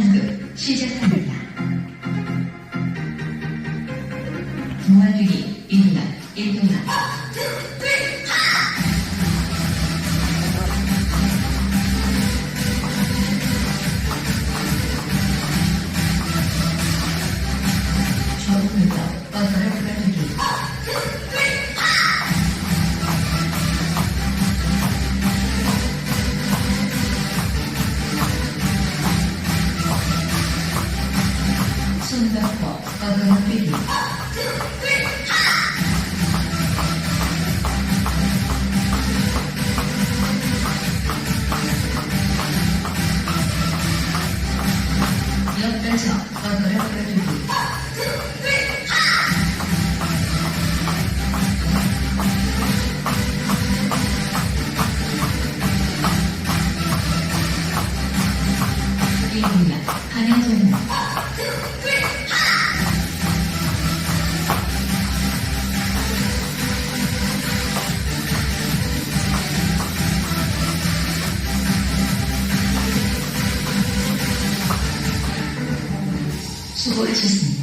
상급 시작합니다. 모아두기 1분간 1분간 좌우물더 버터를 불어주기 손 덮어 버터를 빼기 옆에서 버터를 불어주기 일분간 한양 종목 수고하셨습니다.